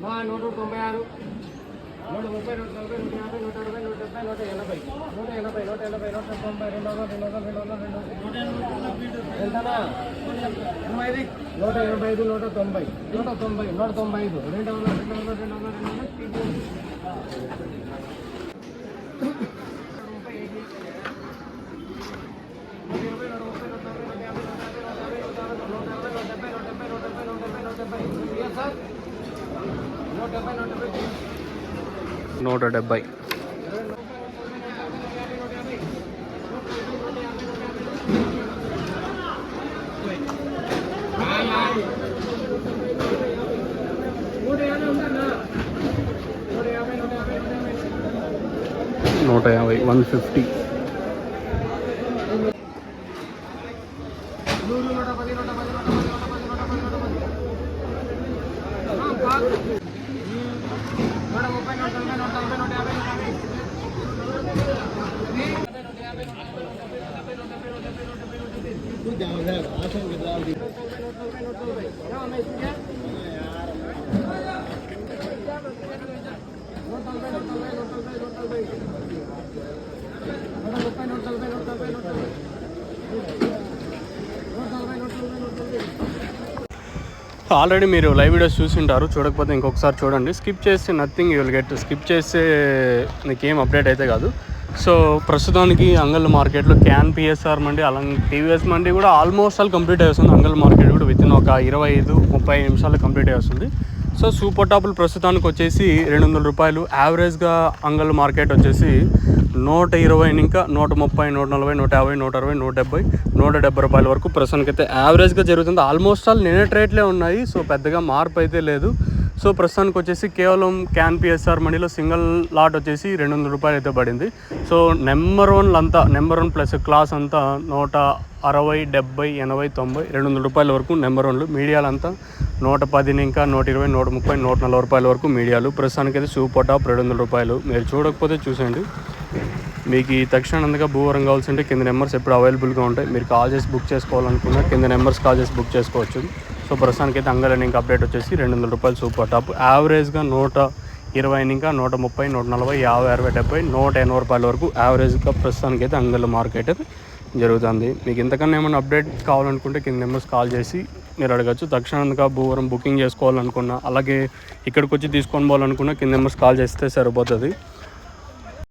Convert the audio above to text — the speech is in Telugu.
196 130 140 150 160 170 170. నూట యాభై 150. ఆల్రెడీ మీరు లైవ్ వీడియోస్ చూసింటారు, చూడకపోతే ఇంకొకసారి చూడండి. స్కిప్ చేస్తే nothing you will get. Skip చేస్తే నీకేం అప్డేట్ అయితే కాదు. సో ప్రస్తుతానికి అంగల్ మార్కెట్లో క్యాన్ పిఎస్ఆర్ మండి అలాగే టీవీఎస్ మండి కూడా ఆల్మోస్ట్ ఆల్ కంప్లీట్ అయ్యేస్తుంది. అంగల్ మార్కెట్ కూడా వితిన్ ఒక 25-30 నిమిషాలు కంప్లీట్ అయ్యేస్తుంది. సో సూపర్ టాపులు ప్రస్తుతానికి వచ్చేసి 200 రూపాయలు. యావరేజ్గా అంగల్ మార్కెట్ వచ్చేసి 120 ఇంకా 130, 140, 150, 160, 170, 170 రూపాయల వరకు ప్రస్తుతానికి అయితే యావరేజ్గా జరుగుతుంది. ఆల్మోస్ట్ ఆల్ నిన్నటి రేట్లే ఉన్నాయి. సో పెద్దగా మార్పు అయితే లేదు. సో ప్రస్తుతానికి వచ్చేసి కేవలం క్యాన్ పిఎస్ఆర్ మనీలో సింగిల్ లాట్ వచ్చేసి 200 రూపాయలు అయితే పడింది. సో నెంబర్ 1 ప్లస్ క్లాస్ అంతా 160, 70, 80, 90, 200 రూపాయల వరకు నెంబర్ 1లు. మీడియాలంతా 110 ఇంకా 120, 130, 140 రూపాయల వరకు మీడియాలు. ప్రస్తుతానికి అయితే సూపర్ టాప్ 200 రూపాయలు. మీరు చూడకపోతే చూసేయండి. మీకు ఈ తక్షణంగా భూవరం కావాల్సింటే కింద నెంబర్స్ ఎప్పుడు అవైలబుల్గా ఉంటాయి. మీరు కాల్ చేసి బుక్ చేసుకోవాలనుకున్నా కింద నెంబర్స్ కాల్ చేసి బుక్ చేసుకోవచ్చు. సో ప్రస్తుతానికి అయితే అంగల్ ఇంకా అప్డేట్ వచ్చేసి 200 రూపాయలు సూపర్ టాప్. యావరేజ్గా 120 ఇంకా 130, 140, 50, 60, 70, 180 రూపాయల వరకు యావరేజ్గా ప్రస్తుతానికి అయితే అంగల్ మార్కెట్ జరుగుతుంది. మీకు ఇంతకన్నా ఏమైనా అప్డేట్ కావాలనుకుంటే కింద నెంబర్స్ కాల్ చేసి మీరు అడగచ్చు. తక్షణంగా భూవరం బుకింగ్ చేసుకోవాలనుకున్నా అలాగే ఇక్కడికి వచ్చి తీసుకొని పోవాలనుకున్నా కింద నెంబర్స్ కాల్ చేస్తే సరిపోతుంది.